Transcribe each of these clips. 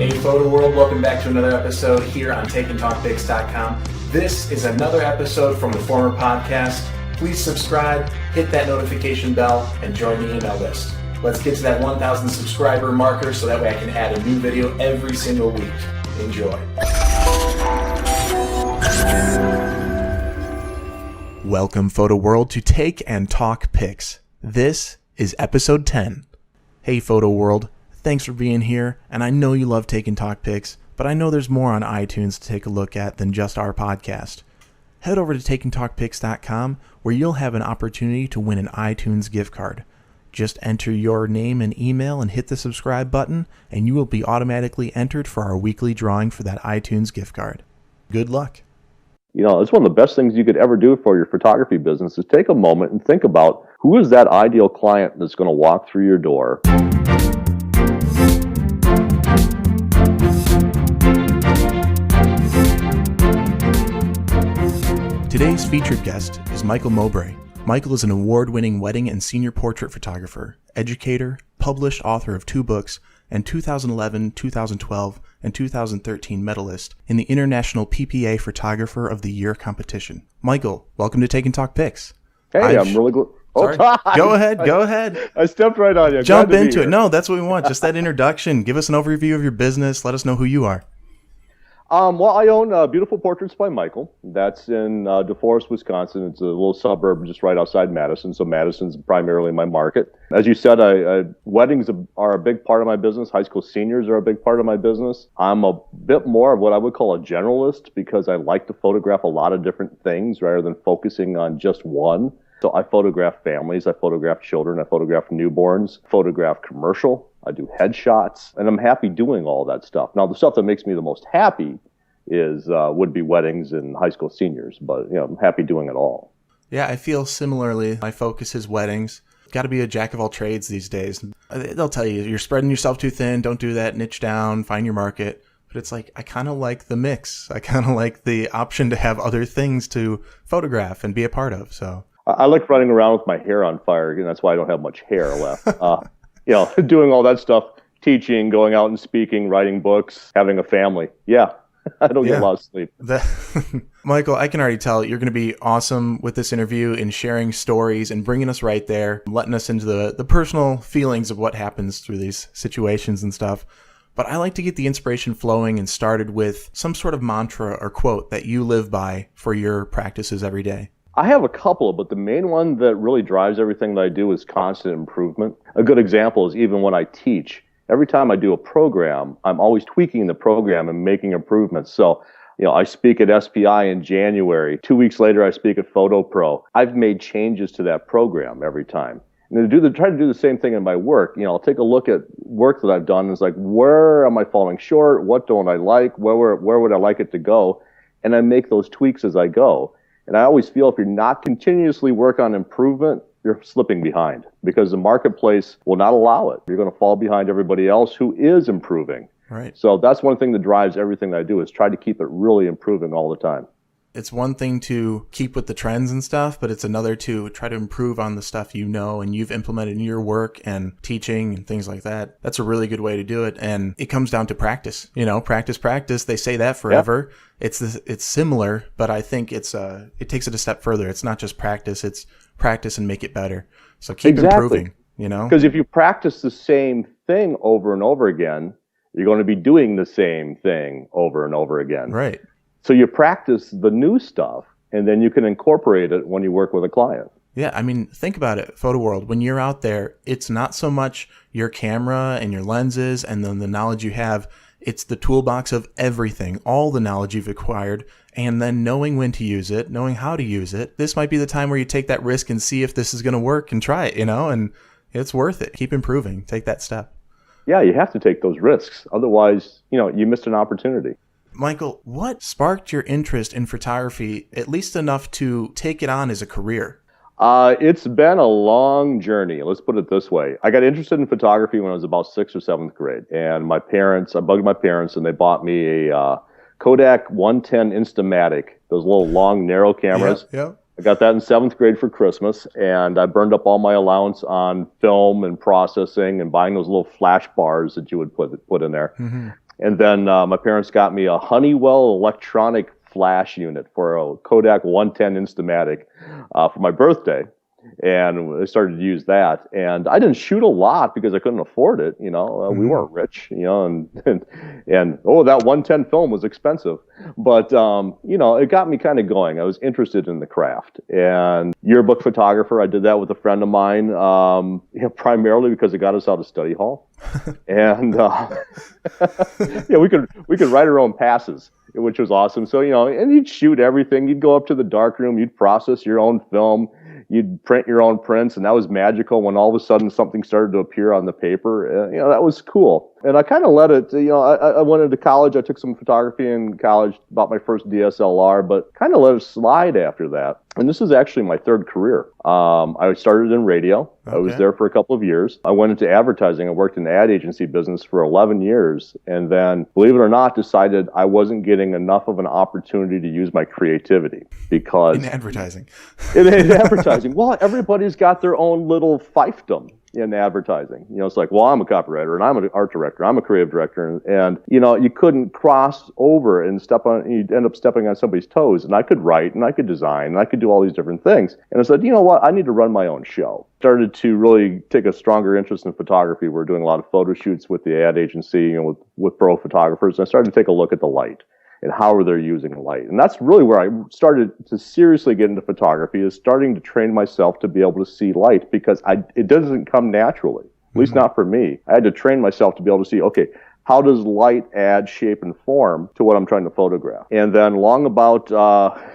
Hey Photo World, welcome back to another episode here on TakeandTalkPics.com. This is another episode from the former podcast. Please subscribe, hit that notification bell, and join the email list. Let's get to that 1,000 subscriber marker so that way I can add a new video every single week. Enjoy. Welcome Photo World to Take and Talk Pics. This is episode 10. Hey Photo World, thanks for being here, and I know you love Take and Talk Pics, but I know there's more on iTunes to take a look at than just our podcast. Head over to TakeandTalkPics.com where you'll have an opportunity to win an iTunes gift card. Just enter your name and email and hit the subscribe button, and you will be automatically entered for our weekly drawing for that iTunes gift card. Good luck. You know, it's one of the best things you could ever do for your photography business is take a moment and think about who is that ideal client that's going to walk through your door. Today's featured guest is Michael Mowbray. Michael is an award-winning wedding and senior portrait photographer, educator, published author of 2 books, and 2011, 2012, and 2013 medalist in the International PPA Photographer of the Year competition. Michael, welcome to Take and Talk Pics. Hey, I'm really glad. Sorry. Go ahead. I stepped right on you. Jump into it. No, that's what we want. Just that introduction. Give us an overview of your business. Let us know who you are. Well, I own Beautiful Portraits by Michael. That's in DeForest, Wisconsin. It's a little suburb just right outside Madison, so Madison's primarily my market. As you said, weddings are a big part of my business. High school seniors are a big part of my business. I'm a bit more of what I would call a generalist because I like to photograph a lot of different things rather than focusing on just one. So I photograph families, I photograph children, I photograph newborns, photograph commercial, I do headshots, and I'm happy doing all that stuff. Now, the stuff that makes me the most happy is would be weddings and high school seniors, but I'm happy doing it all. Yeah, I feel similarly. My focus is weddings. Got to be a jack of all trades these days. They'll tell you, you're spreading yourself too thin, don't do that, niche down, find your market. But it's like, I kind of like the mix. I kind of like the option to have other things to photograph and be a part of, so... I like running around with my hair on fire, and that's why I don't have much hair left. Doing all that stuff, teaching, going out and speaking, writing books, having a family. Yeah, I don't get a lot of sleep. Michael, I can already tell you're going to be awesome with this interview and sharing stories and bringing us right there, letting us into the personal feelings of what happens through these situations and stuff. But I like to get the inspiration flowing and started with some sort of mantra or quote that you live by for your practices every day. I have a couple, but the main one that really drives everything that I do is constant improvement. A good example is even when I teach. Every time I do a program, I'm always tweaking the program and making improvements. So, I speak at SPI in January. 2 weeks later, I speak at Photo Pro. I've made changes to that program every time. And try to do the same thing in my work. I'll take a look at work that I've done. And it's like, where am I falling short? What don't I like? Where would I like it to go? And I make those tweaks as I go. And I always feel if you're not continuously work on improvement, you're slipping behind because the marketplace will not allow it. You're going to fall behind everybody else who is improving. Right. So that's one thing that drives everything that I do is try to keep it really improving all the time. It's one thing to keep with the trends and stuff, but it's another to try to improve on the stuff and you've implemented in your work and teaching and things like that. That's a really good way to do it. And it comes down to practice. Practice. They say that forever. Yeah. It's similar, but I think it takes it a step further. It's not just practice. It's practice and make it better. So keep improving, Because if you practice the same thing over and over again, you're going to be doing the same thing over and over again. Right. So you practice the new stuff, and then you can incorporate it when you work with a client. Yeah, I mean, think about it, Photo World. When you're out there, it's not so much your camera and your lenses and then the knowledge you have. It's the toolbox of everything, all the knowledge you've acquired, and then knowing when to use it, knowing how to use it. This might be the time where you take that risk and see if this is going to work and try it, and it's worth it. Keep improving. Take that step. Yeah, you have to take those risks. Otherwise, you missed an opportunity. Michael, what sparked your interest in photography, at least enough to take it on as a career? It's been a long journey. Let's put it this way. I got interested in photography when I was about 6th or 7th grade. And I bugged my parents, and they bought me a Kodak 110 Instamatic, those little long, narrow cameras. Yeah. I got that in 7th grade for Christmas, and I burned up all my allowance on film and processing and buying those little flash bars that you would put in there. Mm-hmm. And then my parents got me a Honeywell electronic flash unit for a Kodak 110 Instamatic for my birthday. And I started to use that. And I didn't shoot a lot because I couldn't afford it. We weren't rich, and that 110 film was expensive. But, it got me kind of going. I was interested in the craft. And yearbook photographer, I did that with a friend of mine, primarily because it got us out of study hall. And, we could write our own passes, which was awesome. So, and you'd shoot everything. You'd go up to the darkroom. You'd process your own film. You'd print your own prints, and that was magical when all of a sudden something started to appear on the paper. That was cool. And I kind of let it, I went into college. I took some photography in college, bought my first DSLR, but kind of let it slide after that. And this is actually my third career. I started in radio. Okay. I was there for a couple of years. I went into advertising. I worked in the ad agency business for 11 years. And then, believe it or not, decided I wasn't getting enough of an opportunity to use my creativity because... In advertising. In advertising. Well, everybody's got their own little fiefdom in advertising. It's like, well, I'm a copywriter and I'm an art director. I'm a creative director. And you couldn't cross over and you'd end up stepping on somebody's toes. And I could write and I could design and I could do all these different things. And I said, you know what? I need to run my own show. Started to really take a stronger interest in photography. We're doing a lot of photo shoots with the ad agency and with pro photographers. And I started to take a look at the light and how they're using light. And that's really where I started to seriously get into photography, is starting to train myself to be able to see light, because it doesn't come naturally, at least not for me. I had to train myself to be able to see, okay, how does light add shape and form to what I'm trying to photograph? And then long about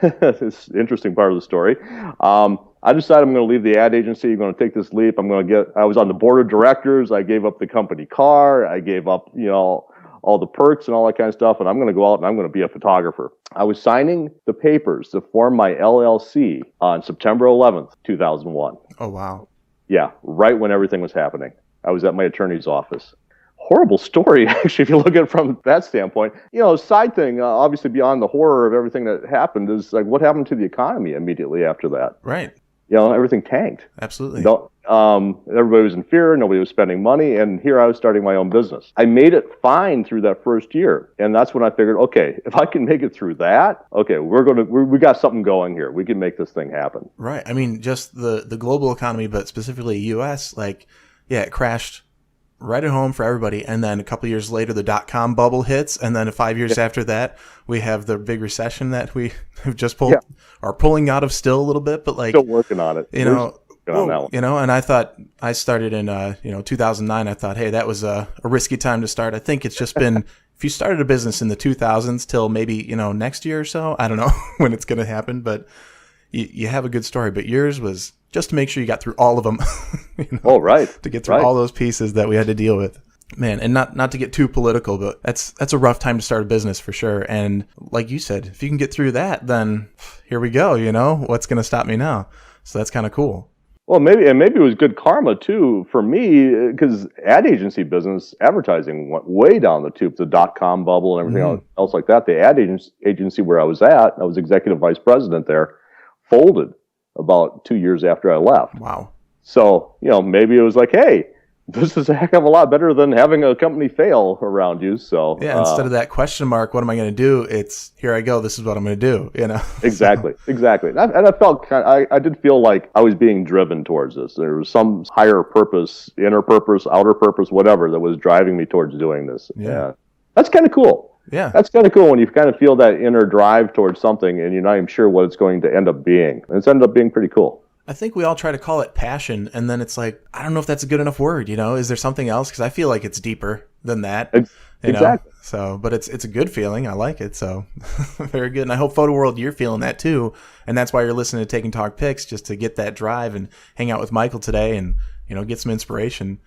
this interesting part of the story, I decided I'm going to leave the ad agency. I'm going to take this leap. I was on the board of directors. I gave up the company car. I gave up, all the perks and all that kind of stuff, and I'm going to go out and I'm going to be a photographer. I was signing the papers to form my LLC on September 11th, 2001. Oh, wow. Yeah, right when everything was happening. I was at my attorney's office. Horrible story, actually, if you look at it from that standpoint. Side thing, obviously beyond the horror of everything that happened, is like what happened to the economy immediately after that. Right. Everything tanked. Absolutely. Everybody was in fear. Nobody was spending money. And here I was starting my own business. I made it fine through that first year. And that's when I figured, okay, if I can make it through that, okay, we got something going here. We can make this thing happen. Right. I mean, just the global economy, but specifically US, it crashed right at home for everybody. And then a couple of years later, the dot-com bubble hits. And then 5 years after that, we have the big recession that we have just are pulling out of still a little bit, but still working on it. And I thought I started in, 2009. I thought, hey, that was a risky time to start. I think it's just been, if you started a business in the 2000s till maybe, next year or so, I don't know when it's going to happen, but you have a good story. But yours was just to make sure you got through all of them. Oh, right. To get through all those pieces that we had to deal with. Man, and not to get too political, but that's a rough time to start a business for sure. And like you said, if you can get through that, then here we go, what's going to stop me now? So that's kind of cool. Well, maybe it was good karma too for me, because ad agency business, advertising went way down the tube, the dot-com bubble and everything else like that. The ad agency where I was executive vice president there, folded about 2 years after I left. Wow. So, maybe it was like, hey, this is a heck of a lot better than having a company fail around you. So yeah, instead of that question mark, what am I going to do? It's here I go. This is what I'm going to do. Exactly. And I felt I did feel like I was being driven towards this. There was some higher purpose, inner purpose, outer purpose, whatever, that was driving me towards doing this. Yeah, that's kind of cool. Yeah, that's kind of cool when you kind of feel that inner drive towards something and you're not even sure what it's going to end up being. And it's ended up being pretty cool. I think we all try to call it passion, and then it's like, I don't know if that's a good enough word, Is there something else? Because I feel like it's deeper than that. Exactly. So, but it's a good feeling. I like it. So, very good. And I hope Photo World, you're feeling that too. And that's why you're listening to Take and Talk Pics, just to get that drive and hang out with Michael today and, get some inspiration.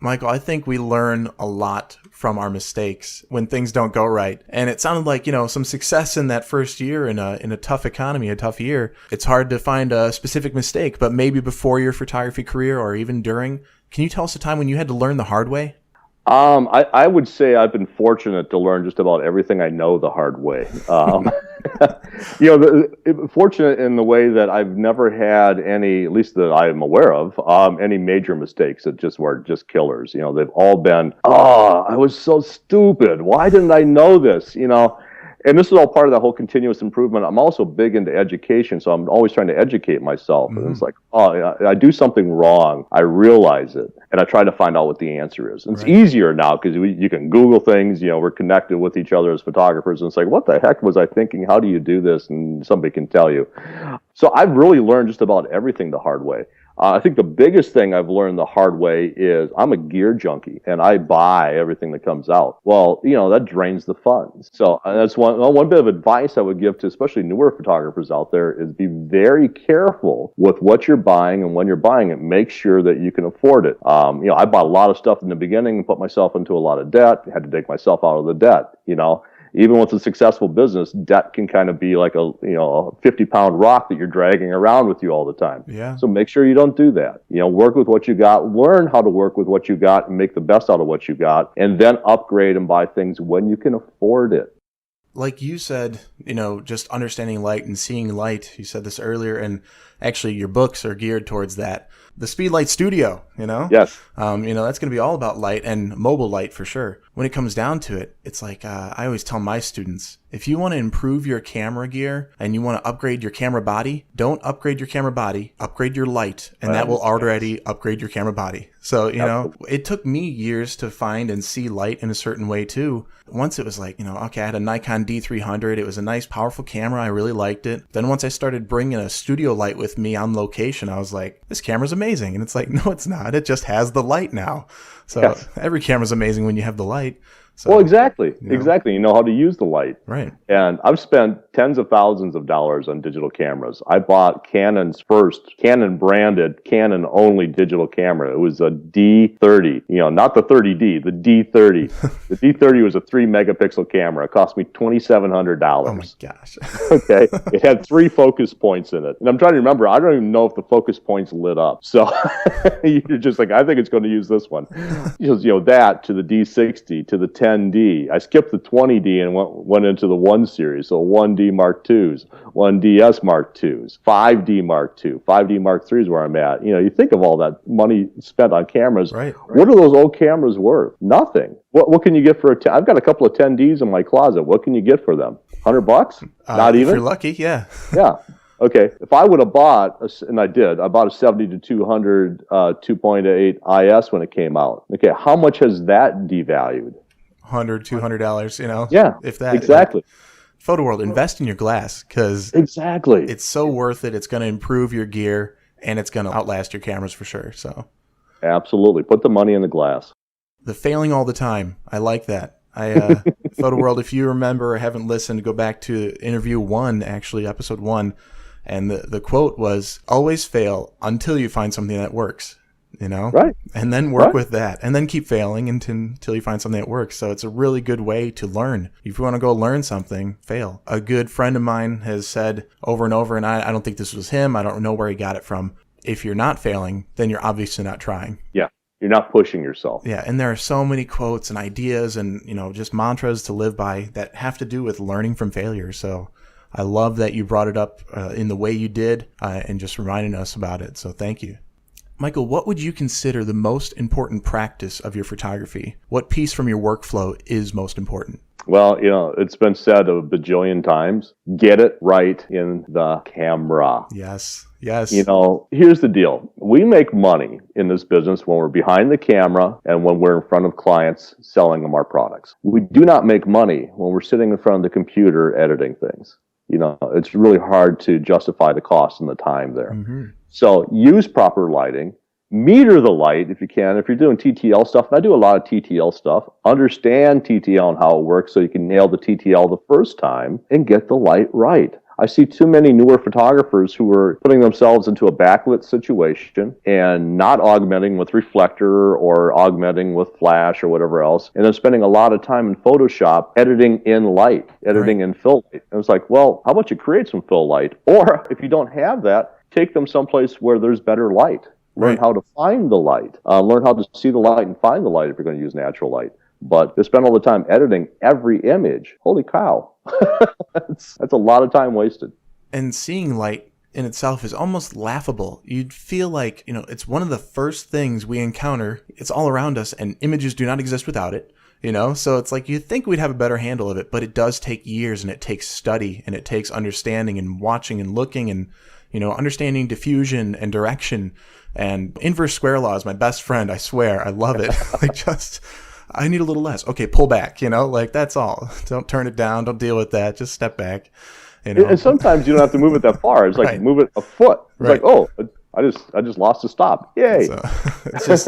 Michael, I think we learn a lot from our mistakes when things don't go right. And it sounded like, some success in that first year in a tough economy, a tough year. It's hard to find a specific mistake, but maybe before your photography career or even during, can you tell us a time when you had to learn the hard way? I would say I've been fortunate to learn just about everything I know the hard way. Fortunate in the way that I've never had any, at least that I am aware of, any major mistakes that just were just killers. They've all been, I was so stupid. Why didn't I know this? And this is all part of the whole continuous improvement. I'm also big into education, so I'm always trying to educate myself. And it's like, I do something wrong. I realize it, and I try to find out what the answer is. And it's easier now because you can Google things. We're connected with each other as photographers, and it's like, what the heck was I thinking? How do you do this? And somebody can tell you. So I've really learned just about everything the hard way. I think the biggest thing I've learned the hard way is I'm a gear junkie and I buy everything that comes out. Well, that drains the funds. So that's one bit of advice I would give to especially newer photographers out there is be very careful with what you're buying, and when you're buying it, make sure that you can afford it. I bought a lot of stuff in the beginning and put myself into a lot of debt. I had to take myself out of the debt, Even with a successful business, debt can kind of be like a 50-pound rock that you're dragging around with you all the time. Yeah. So make sure you don't do that. Work with what you got, learn how to work with what you got and make the best out of what you got, and then upgrade and buy things when you can afford it. Like you said, just understanding light and seeing light. You said this earlier, and actually your books are geared towards that. The Speedlight Studio, Yes. That's going to be all about light and mobile light for sure. When it comes down to it, it's like I always tell my students, if you want to improve your camera gear and you want to upgrade your camera body, don't upgrade your camera body, upgrade your light, and that will already upgrade your camera body. So, it took me years to find and see light in a certain way too. Once it was like, okay, I had a Nikon D300. It was a nice, powerful camera. I really liked it. Then once I started bringing a studio light with me on location, I was like, this camera's amazing. And it's like, no, it's not. It just has the light now. So every camera's amazing when you have the light. So, well, exactly. Exactly. You know how to use the light. Right. And I've spent tens of thousands of dollars on digital cameras. I bought Canon's first Canon branded, Canon only digital camera. It was a D30, not the 30D, the D30. The D30 was a 3 megapixel camera. It cost me $2,700. Oh my gosh. Okay. It had 3 focus points in it. And I'm trying to remember, I don't even know if the focus points lit up. So you're just like, I think it's going to use this one. That to the D60, to the 10D. I skipped the 20D and went into the 1 series. So 1D Mark IIs, 1DS Mark IIs, 5D Mark II, 5D Mark III is where I'm at. You think of all that money spent on cameras. Right. What are those old cameras worth? Nothing. What can you get for I've got a couple of 10Ds in my closet. What can you get for them? $100? Not even? If you're lucky, yeah. Yeah. Okay, if I would have bought, and I did, I bought a 70 to 200 2.8 IS when it came out. Okay, how much has that devalued? $100, $200, Yeah, if that. exactly. Photo world, invest in your glass because exactly, it's so worth it. It's going to improve your gear and it's going to outlast your cameras for sure. So, absolutely, put the money in the glass. The failing all the time, I like that. Photo world, if you remember or haven't listened, go back to interview 1, actually episode 1. And the quote was, always fail until you find something that works, Right. And then work with that. And then keep failing until you find something that works. So it's a really good way to learn. If you want to go learn something, fail. A good friend of mine has said over and over, and I don't think this was him. I don't know where he got it from. If you're not failing, then you're obviously not trying. Yeah. You're not pushing yourself. Yeah, and there are so many quotes and ideas and, just mantras to live by that have to do with learning from failure. So I love that you brought it up in the way you did and just reminding us about it. So thank you. Michael, what would you consider the most important practice of your photography? What piece from your workflow is most important? Well, it's been said a bajillion times, get it right in the camera. Yes. Here's the deal. We make money in this business when we're behind the camera and when we're in front of clients selling them our products. We do not make money when we're sitting in front of the computer editing things. It's really hard to justify the cost and the time there. Mm-hmm. So use proper lighting. Meter the light if you can. If you're doing TTL stuff, and I do a lot of TTL stuff, understand TTL and how it works so you can nail the TTL the first time and get the light right. I see too many newer photographers who are putting themselves into a backlit situation and not augmenting with reflector or augmenting with flash or whatever else, and then spending a lot of time in Photoshop editing in light, editing in fill light. And it's like, well, how about you create some fill light? Or if you don't have that, take them someplace where there's better light. Learn Right. how to find the light. Learn how to see the light and find the light if you're going to use natural light. But to spend all the time editing every image, holy cow, that's a lot of time wasted. And seeing light in itself is almost laughable. You'd feel like, it's one of the first things we encounter. It's all around us, and images do not exist without it. So it's like you'd think we'd have a better handle of it, but it does take years, and it takes study, and it takes understanding and watching and looking and, understanding diffusion and direction. And inverse square law is my best friend. I swear. I love it. I need a little less. Okay, pull back, that's all. Don't turn it down. Don't deal with that. Just step back. And sometimes you don't have to move it that far. It's like move it a foot. It's like, oh, I just lost a stop. Yay. So, it's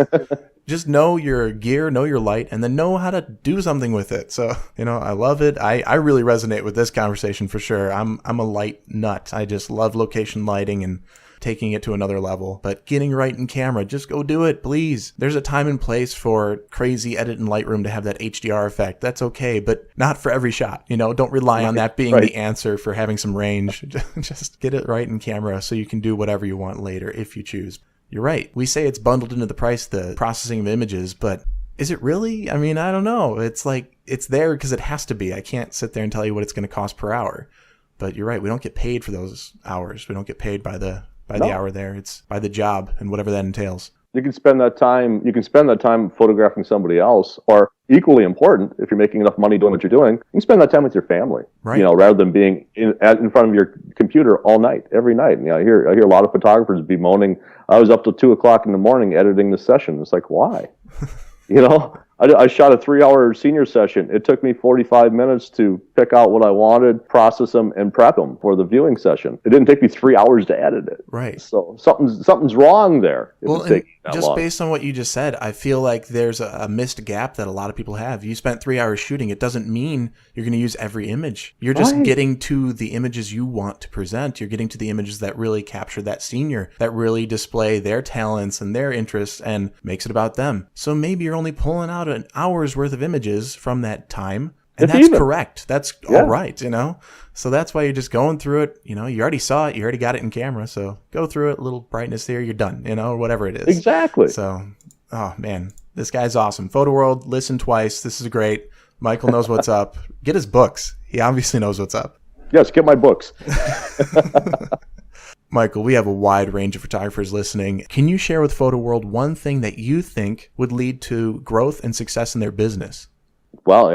just know your gear, know your light, and then know how to do something with it. So, I love it. I really resonate with this conversation for sure. I'm a light nut. I just love location lighting and taking it to another level. But getting right in camera, just go do it, please. There's a time and place for crazy edit in Lightroom to have that HDR effect. That's okay, but not for every shot. Don't rely on that being the answer for having some range. Just get it right in camera so you can do whatever you want later if you choose. You're right. We say it's bundled into the price, the processing of images, but is it really? I mean, I don't know. It's like, it's there because it has to be. I can't sit there and tell you what it's going to cost per hour. But you're right. We don't get paid for those hours. We don't get paid by the hour there. It's by the job and whatever that entails. You can spend that time. You can spend that time photographing somebody else, or equally important, if you're making enough money doing what you're doing, you can spend that time with your family. Right. Rather than being in front of your computer all night, every night. I hear a lot of photographers bemoaning, "I was up till 2:00 in the morning editing the session." It's like, why? I shot a 3-hour senior session. It took me 45 minutes to pick out what I wanted, process them, and prep them for the viewing session. It didn't take me 3 hours to edit it. Right. So something's wrong there. Well, just based on what you just said, I feel like there's a missed gap that a lot of people have. You spent 3 hours shooting. It doesn't mean you're going to use every image. You're just getting to the images you want to present. You're getting to the images that really capture that senior, that really display their talents and their interests and makes it about them. So maybe you're only pulling out an hour's worth of images from that time. And that's correct. That's all right, So that's why you're just going through it. You already saw it. You already got it in camera. So go through it, a little brightness there, you're done, or whatever it is. Exactly. So, oh man, this guy's awesome. Photo World, listen twice. This is great. Michael knows what's up. Get his books. He obviously knows what's up. Yes, get my books. Michael, we have a wide range of photographers listening. Can you share with Photo World one thing that you think would lead to growth and success in their business? Well,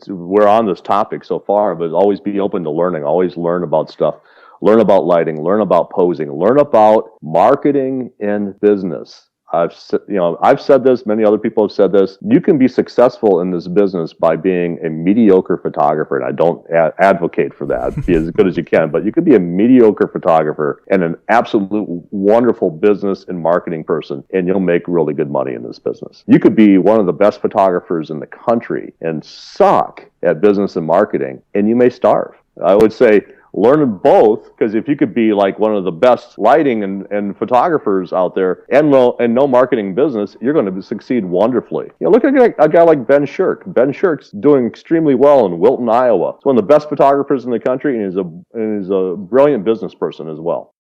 we're on this topic so far, but always be open to learning. Always learn about stuff. Learn about lighting. Learn about posing. Learn about marketing in business. I've said this. Many other people have said this. You can be successful in this business by being a mediocre photographer, and I don't advocate for that. Be as good as you can, but you could be a mediocre photographer and an absolute wonderful business and marketing person, and you'll make really good money in this business. You could be one of the best photographers in the country and suck at business and marketing, and you may starve. I would say, learn both, because if you could be like one of the best lighting and photographers out there and no marketing business, you're going to succeed wonderfully. Look at a guy like Ben Shirk. Ben Shirk's doing extremely well in Wilton, Iowa. He's one of the best photographers in the country, and he's a brilliant business person as well.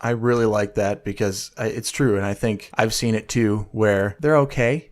I really like that because it's true, and I think I've seen it too, where they're okay,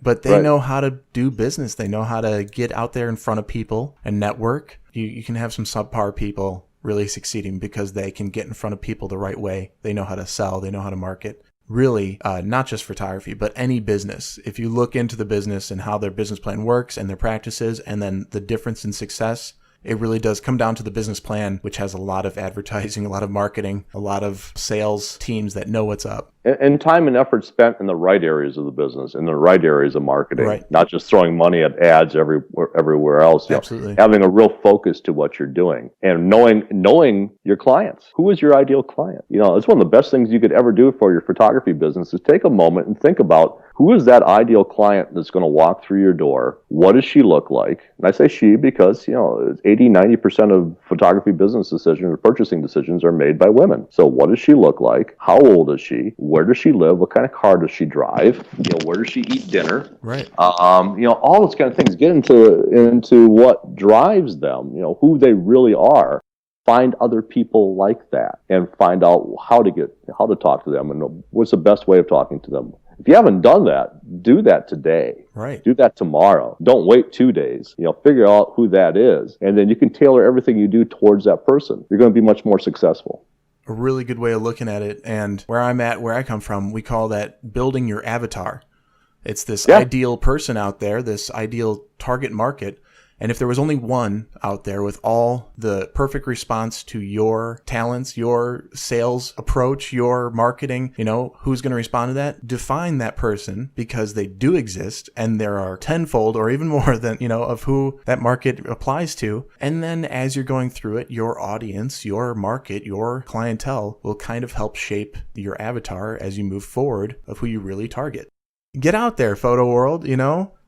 but they know how to do business. They know how to get out there in front of people and network. You can have some subpar people really succeeding because they can get in front of people the right way. They know how to sell. They know how to market. Really, not just photography, but any business. If you look into the business and how their business plan works and their practices and then the difference in success, it really does come down to the business plan, which has a lot of advertising, a lot of marketing, a lot of sales teams that know what's up. And time and effort spent in the right areas of the business, in the right areas of marketing, not just throwing money at ads everywhere else. Absolutely. Having a real focus to what you're doing and knowing your clients. Who is your ideal client? It's one of the best things you could ever do for your photography business is take a moment and think about who is that ideal client that's going to walk through your door? What does she look like? And I say she because, 80-90% of photography business decisions or purchasing decisions are made by women. So what does she look like? How old is she? Where does she live? What kind of car does she drive? Where does she eat dinner? Right. All those kind of things. Get into what drives them, who they really are. Find other people like that and find out how to talk to them and what's the best way of talking to them. If you haven't done that, do that today. Right. Do that tomorrow. Don't wait 2 days. Figure out who that is, and then you can tailor everything you do towards that person. You're going to be much more successful. A really good way of looking at it. And where I come from, we call that building your avatar. It's this ideal person out there, this ideal target market. And if there was only one out there with all the perfect response to your talents, your sales approach, your marketing, who's going to respond to that? Define that person, because they do exist, and there are tenfold or even more than, of who that market applies to. And then as you're going through it, your audience, your market, your clientele will kind of help shape your avatar as you move forward of who you really target. Get out there, photo world,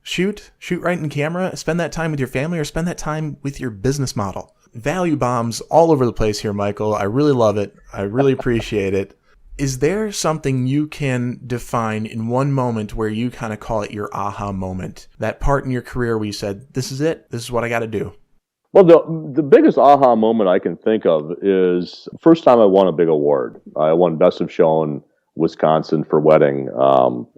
Shoot right in camera, spend that time with your family, or spend that time with your business model. Value bombs all over the place here, Michael. I really love it. I really appreciate it. Is there something you can define in one moment where you kind of call it your aha moment? That part in your career where you said, this is it, this is what I got to do. Well, the biggest aha moment I can think of is the first time I won a big award. I won Best of Show in Wisconsin for wedding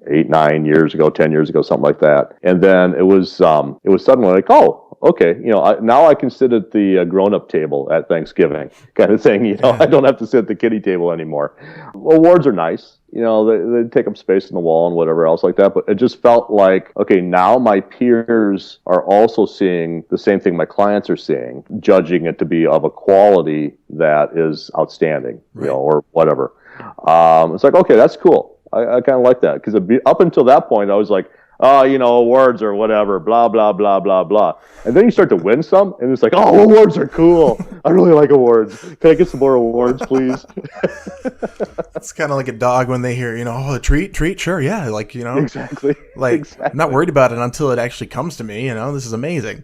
8, 9 years ago, 10 years ago, something like that. And then it was suddenly like, oh, okay, now I can sit at the grown-up table at Thanksgiving kind of thing. I don't have to sit at the kiddie table anymore. Awards are nice. They take up space in the wall and whatever else like that. But it just felt like, okay, now my peers are also seeing the same thing my clients are seeing, judging it to be of a quality that is outstanding, right, or whatever. It's like, okay, that's cool. I kind of like that, because up until that point, I was like, awards or whatever, blah, blah, blah, blah, blah. And then you start to win some, and it's like, oh, awards are cool. I really like awards. Can I get some more awards, please? It's kind of like a dog when they hear, a treat, sure, yeah, Exactly. Exactly. I'm not worried about it until it actually comes to me, this is amazing.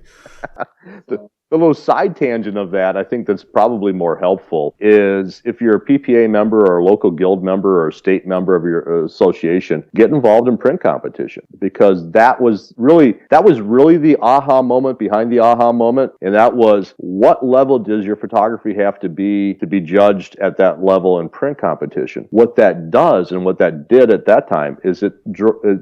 The little side tangent of that, I think that's probably more helpful, is if you're a PPA member or a local guild member or a state member of your association, get involved in print competition, because that was really the aha moment behind the aha moment. And that was, what level does your photography have to be judged at that level in print competition? What that does, and what that did at that time, is it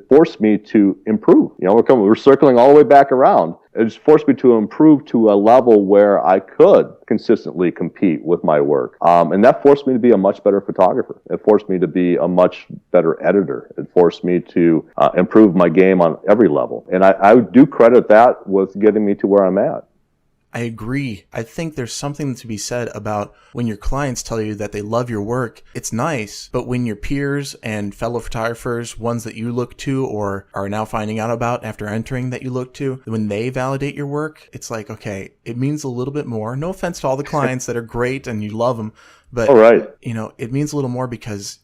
forced me to improve. We're circling all the way back around. It just forced me to improve to a level where I could consistently compete with my work. And that forced me to be a much better photographer. It forced me to be a much better editor. It forced me to improve my game on every level. And I do credit that with getting me to where I'm at. I agree. I think there's something to be said about when your clients tell you that they love your work. It's nice, but when your peers and fellow photographers, ones that you look to or are now finding out about after entering that you look to, when they validate your work, it's like, okay, it means a little bit more. No offense to all the clients that are great and you love them, but it means a little more because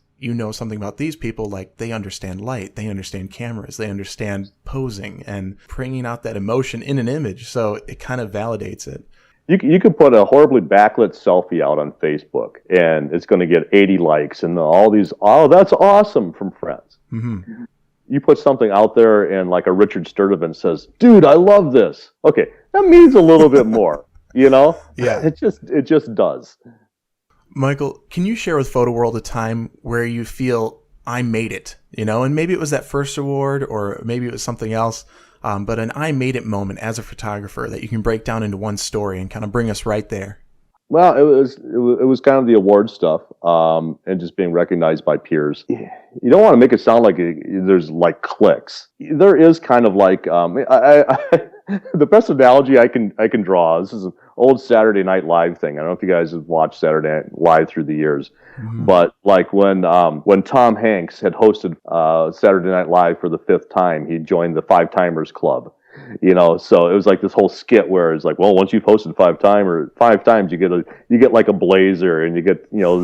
something about these people, like they understand light, they understand cameras, they understand posing and bringing out that emotion in an image. So it kind of validates it. You could put a horribly backlit selfie out on Facebook and it's going to get 80 likes and all these, oh, that's awesome, from friends. Mm-hmm. You put something out there and like a Richard Sturdivant says, dude, I love this. Okay, that means a little bit more, Yeah. It just does. Michael, can you share with Photo World a time where you feel I made it, and maybe it was that first award or maybe it was something else, but an I made it moment as a photographer that you can break down into one story and kind of bring us right there? Well, it was kind of the award stuff, and just being recognized by peers. You don't want to make it sound like there's like cliques. There is kind of like, the best analogy I can draw. This is an old Saturday Night Live thing. I don't know if you guys have watched Saturday Night Live through the years, but like when Tom Hanks had hosted Saturday Night Live for the 5th time, he joined the Five Timers Club. So it was like this whole skit where it's like, well, once you've hosted 5 times, you get like a blazer, and you get the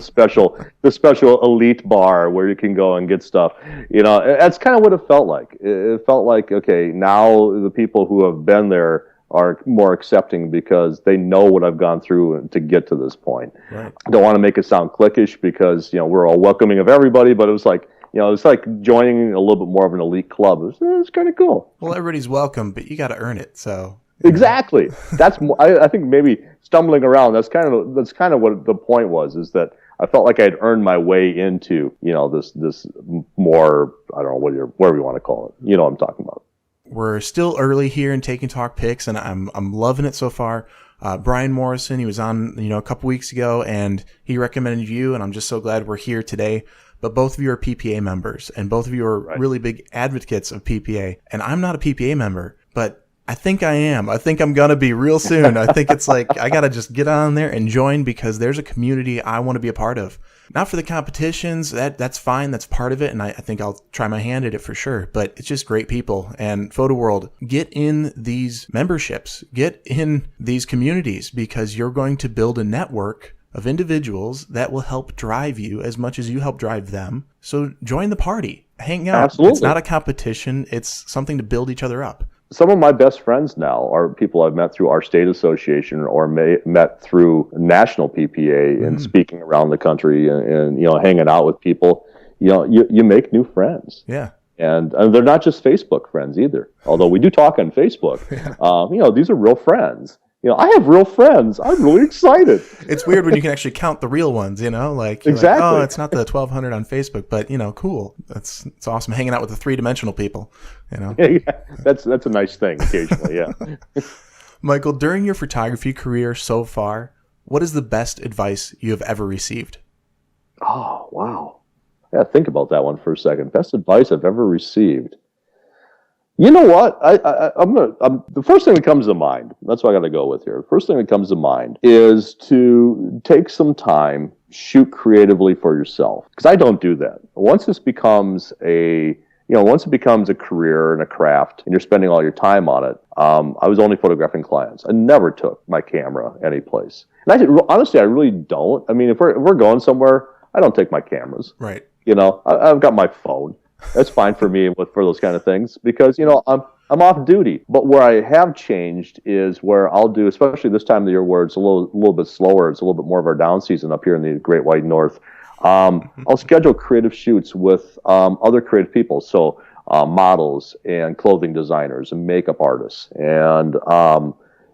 special elite bar where you can go and get stuff. That's kind of what it felt like. It felt like, okay, now the people who have been there are more accepting because they know what I've gone through to get to this point. Right. I don't want to make it sound cliquish because we're all welcoming of everybody, but it was like, it's like joining a little bit more of an elite club. It was kind of cool. Well, everybody's welcome, but you got to earn it. So, Exactly. That's I think maybe stumbling around. That's kind of what the point was. Is that I felt like I'd earned my way into this more, I don't know whatever you want to call it. You know what I'm talking about. We're still early here in Take and Talk Picks, and I'm loving it so far. Brian Morrison, he was on a couple weeks ago, and he recommended you, and I'm just so glad we're here today. But both of you are PPA members, and both of you are really big advocates of PPA. And I'm not a PPA member, but I think I am. I think I'm going to be real soon. I think it's like I got to just get on there and join because there's a community I want to be a part of. Not for the competitions, that's fine, that's part of it, and I think I'll try my hand at it for sure, but it's just great people. And Photo World, get in these memberships, get in these communities, because you're going to build a network of individuals that will help drive you as much as you help drive them. So join the party, hang out. Absolutely. It's not a competition, it's something to build each other up. Some of my best friends now are people I've met through our state association or met through national PPA and speaking around the country and hanging out with people. You make new friends. Yeah. And they're not just Facebook friends either, although we do talk on Facebook. Yeah. These are real friends. I have real friends. I'm really excited. It's weird when you can actually count the real ones, like exactly. Like, oh, it's not the 1,200 on Facebook, but cool. It's awesome hanging out with the three-dimensional people, Yeah, that's a nice thing occasionally, yeah. Michael, during your photography career so far, what is the best advice you have ever received? Oh, wow. Yeah, think about that one for a second. Best advice I've ever received. You know what? The first thing that comes to mind, that's what I got to go with here. The first thing that comes to mind is to take some time, shoot creatively for yourself. Because I don't do that. Once this becomes once it becomes a career and a craft and you're spending all your time on it, I was only photographing clients. I never took my camera anyplace. And honestly, I really don't. I mean, if we're going somewhere, I don't take my cameras. Right. I've got my phone. That's fine for me for those kind of things because, I'm off duty. But where I have changed is where I'll do, especially this time of the year where it's a little bit slower, it's a little bit more of our down season up here in the Great White North. I'll schedule creative shoots with other creative people. So models and clothing designers and makeup artists. And,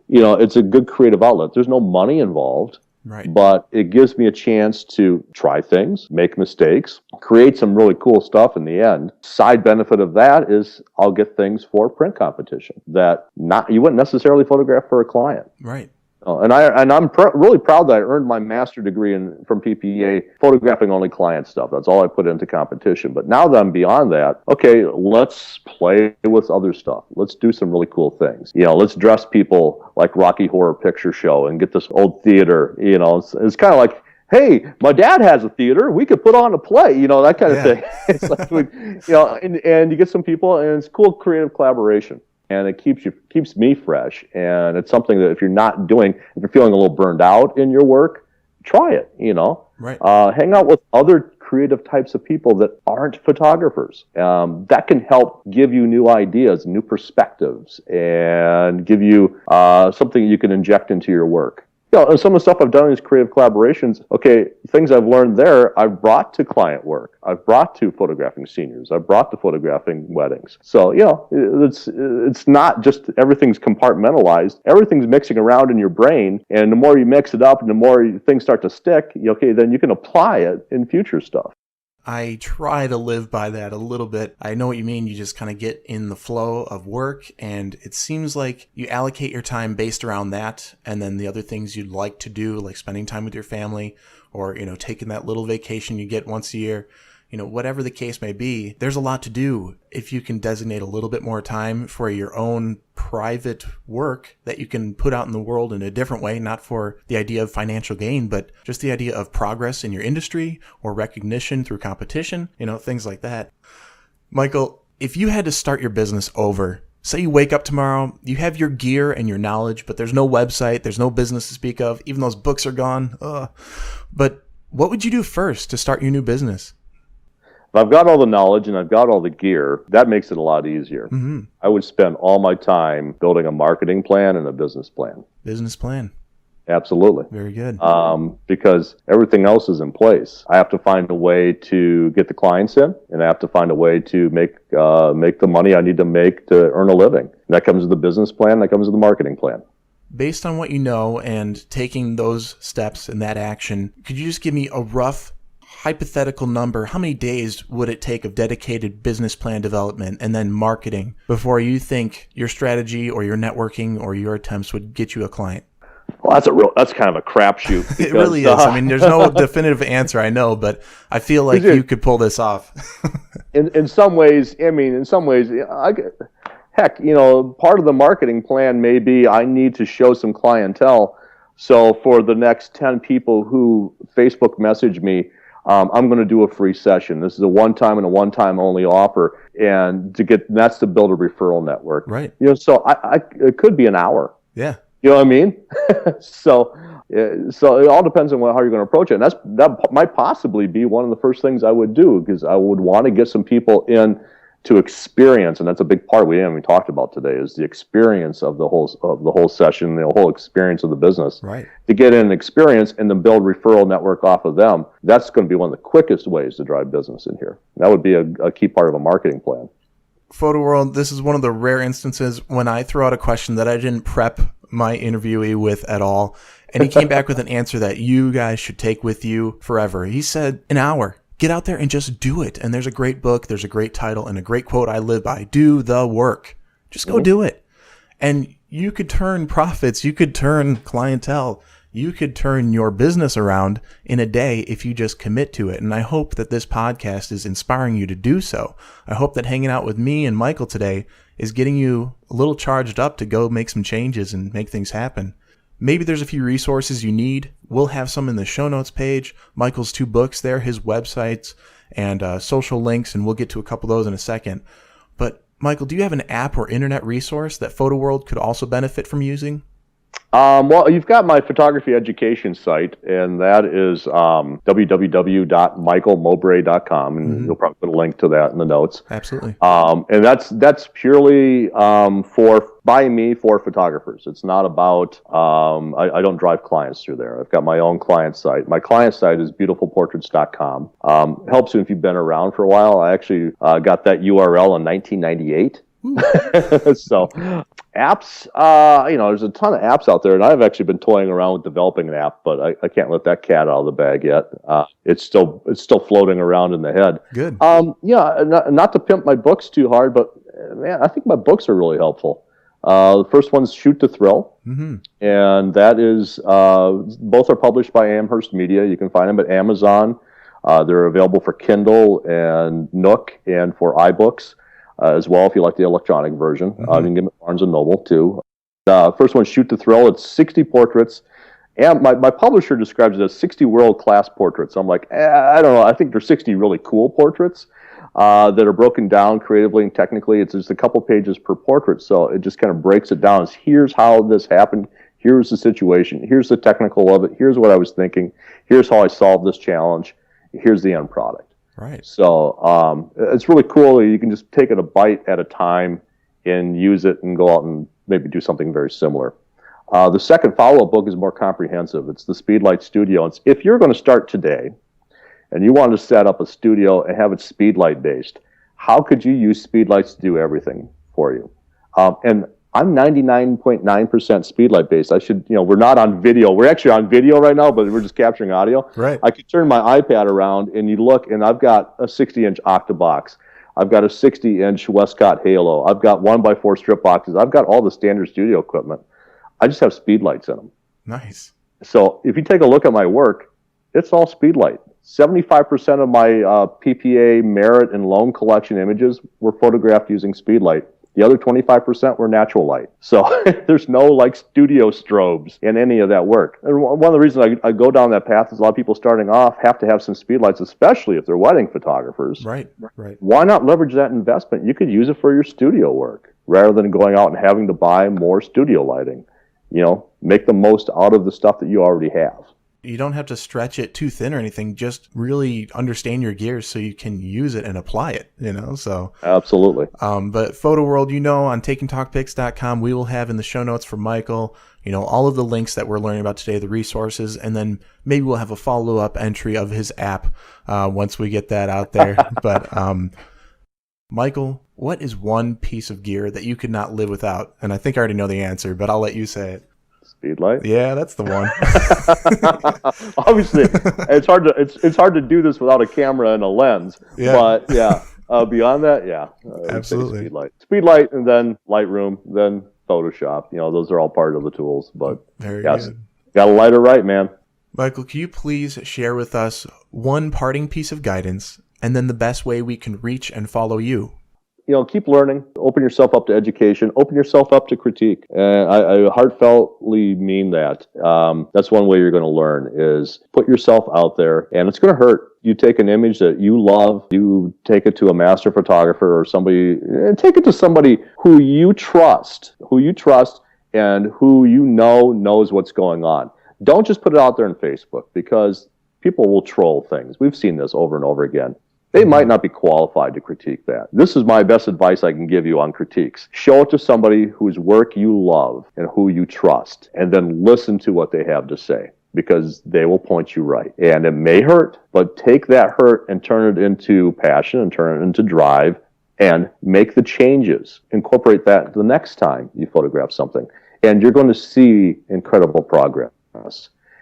it's a good creative outlet. There's no money involved. Right. But it gives me a chance to try things, make mistakes, create some really cool stuff in the end. Side benefit of that is I'll get things for print competition that you wouldn't necessarily photograph for a client. Right. And I'm really proud that I earned my master degree from PPA photographing only client stuff. That's all I put into competition. But now that I'm beyond that, okay, let's play with other stuff. Let's do some really cool things. Let's dress people like Rocky Horror Picture Show and get this old theater. It's kind of like, hey, my dad has a theater. We could put on a play. That kind of thing. It's like, and you get some people, and it's cool creative collaboration. And it keeps me fresh. And it's something that if you're feeling a little burned out in your work, try it, Right. Hang out with other creative types of people that aren't photographers. That can help give you new ideas, new perspectives, and give you something you can inject into your work. And some of the stuff I've done in these creative collaborations, things I've learned there, I've brought to client work. I've brought to photographing seniors. I've brought to photographing weddings. So, it's not just everything's compartmentalized. Everything's mixing around in your brain. And the more you mix it up and the more things start to stick, then you can apply it in future stuff. I try to live by that a little bit. I know what you mean. You just kind of get in the flow of work, and it seems like you allocate your time based around that, and then the other things you'd like to do, like spending time with your family or, taking that little vacation you get once a year. Whatever the case may be, there's a lot to do if you can designate a little bit more time for your own private work that you can put out in the world in a different way, not for the idea of financial gain, but just the idea of progress in your industry or recognition through competition, things like that. Michael, if you had to start your business over, say you wake up tomorrow, you have your gear and your knowledge, but there's no website, there's no business to speak of, even those books are gone. But what would you do first to start your new business? If I've got all the knowledge and I've got all the gear, that makes it a lot easier. Mm-hmm. I would spend all my time building a marketing plan and a business plan. Business plan. Absolutely. Very good. Because everything else is in place. I have to find a way to get the clients in, and I have to find a way to make the money I need to make to earn a living. And that comes with the business plan. That comes with the marketing plan. Based on what you know and taking those steps and that action, could you just give me a rough hypothetical number? How many days would it take of dedicated business plan development and then marketing before you think your strategy or your networking or your attempts would get you a client? Well, that's kind of a crapshoot. It really is. I mean, there's no definitive answer, I know, but I feel like you could pull this off. in some ways, heck, part of the marketing plan may be I need to show some clientele. So for the next 10 people who Facebook message me, I'm going to do a free session. This is a one-time and a one-time only offer, and that's to build a referral network. Right. So it could be an hour. Yeah. You know what I mean? So it all depends on how you're going to approach it. And that might possibly be one of the first things I would do, because I would want to get some people in to experience, and that's a big part we haven't even talked about today, is the experience of the whole session, the whole experience of the business. Right. To get in and experience and then build referral network off of them, that's going to be one of the quickest ways to drive business in here. That would be a key part of a marketing plan. Photo World, this is one of the rare instances when I throw out a question that I didn't prep my interviewee with at all, and he came back with an answer that you guys should take with you forever. He said, an hour. Get out there and just do it. And there's a great book, there's a great title, and a great quote I live by. Do the work. Just go do it. And you could turn profits, you could turn clientele, you could turn your business around in a day if you just commit to it. And I hope that this podcast is inspiring you to do so. I hope that hanging out with me and Michael today is getting you a little charged up to go make some changes and make things happen. Maybe there's a few resources you need. We'll have some in the show notes page. Michael's 2 books there, his websites, and social links, and we'll get to a couple of those in a second. But Michael, do you have an app or internet resource that Photo World could also benefit from using? Well, you've got my photography education site, and that is www.michaelmowbray.com, and you'll probably put a link to that in the notes. Absolutely. And that's purely by me for photographers. It's not about, I don't drive clients through there. I've got my own client site. My client site is beautifulportraits.com. Helps you if you've been around for a while. I actually got that URL in 1998. So apps, there's a ton of apps out there, and I've actually been toying around with developing an app, but I can't let that cat out of the bag yet. It's still floating around in the head. Good. Not to pimp my books too hard, but man, I think my books are really helpful. The first one's Shoot to Thrill, and that is both are published by Amherst Media. You can find them at Amazon. They're available for Kindle and Nook and for iBooks. As well, if you like the electronic version. You can get them at Barnes & Noble, too. First one, Shoot to Thrill. It's 60 portraits. And my publisher describes it as 60 world-class portraits. I'm like, I don't know. I think there's 60 really cool portraits that are broken down creatively and technically. It's just a couple pages per portrait, so it just kind of breaks it down. It's, here's how this happened. Here's the situation. Here's the technical of it. Here's what I was thinking. Here's how I solved this challenge. Here's the end product. Right. So it's really cool. You can just take it a bite at a time and use it and go out and maybe do something very similar. The second follow-up book is more comprehensive. It's the Speedlight Studio. It's, if you're going to start today and you want to set up a studio and have it Speedlight based, how could you use Speedlights to do everything for you? And I'm 99.9% Speedlight based. We're not on video. We're actually on video right now, but we're just capturing audio. Right. I could turn my iPad around and you look, and I've got a 60-inch Octabox. I've got a 60-inch Westcott Halo. I've got 1x4 strip boxes. I've got all the standard studio equipment. I just have Speedlights in them. Nice. So if you take a look at my work, it's all Speedlight. 75% of my PPA merit and loan collection images were photographed using Speedlight. The other 25% were natural light. So there's no studio strobes in any of that work. And one of the reasons I go down that path is a lot of people starting off have to have some Speedlights, especially if they're wedding photographers. Right. Why not leverage that investment? You could use it for your studio work rather than going out and having to buy more studio lighting. Make the most out of the stuff that you already have. You don't have to stretch it too thin or anything. Just really understand your gear so you can use it and apply it, so. Absolutely. But Photo World, on takingtalkpics.com, we will have in the show notes for Michael, all of the links that we're learning about today, the resources, and then maybe we'll have a follow-up entry of his app once we get that out there. But Michael, what is one piece of gear that you could not live without? And I think I already know the answer, but I'll let you say it. Speedlight. Yeah, that's the one. Obviously, it's hard to do this without a camera and a lens. Yeah. But yeah, beyond that, yeah, absolutely. Speedlight, and then Lightroom, then Photoshop. Those are all part of the tools. But very good. Got to light it right, man. Michael, can you please share with us one parting piece of guidance, and then the best way we can reach and follow you? Keep learning, open yourself up to education, open yourself up to critique. And I heartfeltly mean that. That's one way you're going to learn is put yourself out there, and it's going to hurt. You take an image that you love, you take it to a master photographer or somebody, and take it to somebody who you trust and who knows what's going on. Don't just put it out there on Facebook, because people will troll things. We've seen this over and over again. They might not be qualified to critique that. This is my best advice I can give you on critiques. Show it to somebody whose work you love and who you trust, and then listen to what they have to say, because they will point you right. And it may hurt, but take that hurt and turn it into passion and turn it into drive and make the changes. Incorporate that the next time you photograph something, and you're going to see incredible progress.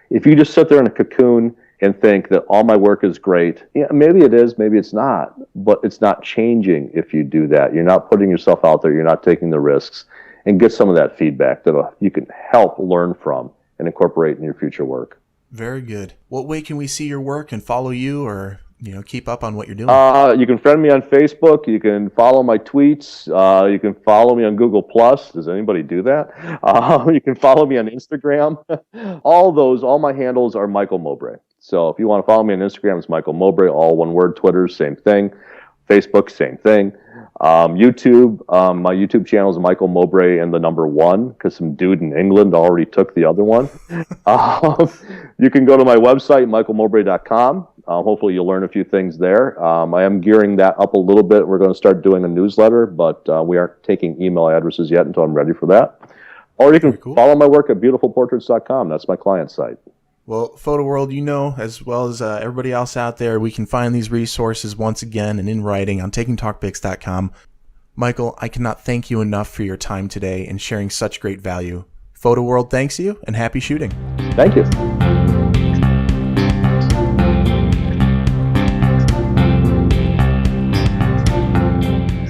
If you just sit there in a cocoon and think that all my work is great, maybe it is, maybe it's not, but it's not changing if you do that. You're not putting yourself out there, you're not taking the risks, and get some of that feedback that you can help learn from and incorporate in your future work. Very good. What way can we see your work and follow you, or keep up on what you're doing? You can friend me on Facebook. You can follow my tweets. You can follow me on Google+. Does anybody do that? You can follow me on Instagram. All my handles are Michael Mowbray. So if you want to follow me on Instagram, it's Michael Mowbray, all one word. Twitter, same thing. Facebook, same thing. YouTube, my YouTube channel is Michael Mowbray and the number 1, because some dude in England already took the other one. You can go to my website, michaelmowbray.com. Hopefully you'll learn a few things there. I am gearing that up a little bit. We're going to start doing a newsletter, but we aren't taking email addresses yet until I'm ready for that. Or you can follow my work at beautifulportraits.com. That's my client site. Well, Photo World, as well as everybody else out there, we can find these resources once again and in writing on takingtalkpics.com. Michael, I cannot thank you enough for your time today and sharing such great value. Photo World thanks you, and happy shooting. Thank you.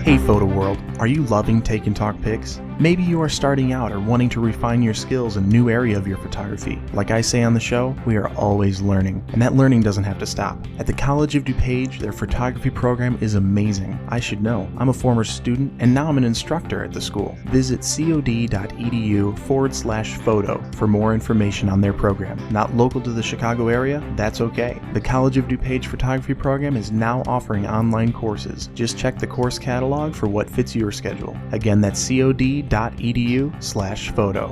Hey Photo World, are you loving Take and Talk Pics? Maybe you are starting out or wanting to refine your skills in a new area of your photography. Like I say on the show, we are always learning, and that learning doesn't have to stop. At the College of DuPage, their photography program is amazing. I should know. I'm a former student, and now I'm an instructor at the school. Visit cod.edu/photo for more information on their program. Not local to the Chicago area? That's okay. The College of DuPage photography program is now offering online courses. Just check the course catalog for what fits your schedule. Again, that's cod.edu/photo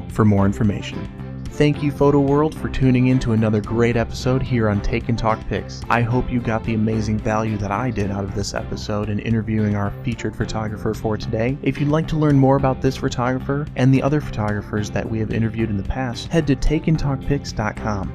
for more information. Thank you, Photo World, for tuning in to another great episode here on Take and Talk Pics. I hope you got the amazing value that I did out of this episode in interviewing our featured photographer for today. If you'd like to learn more about this photographer and the other photographers that we have interviewed in the past, head to takingtalkpics.com.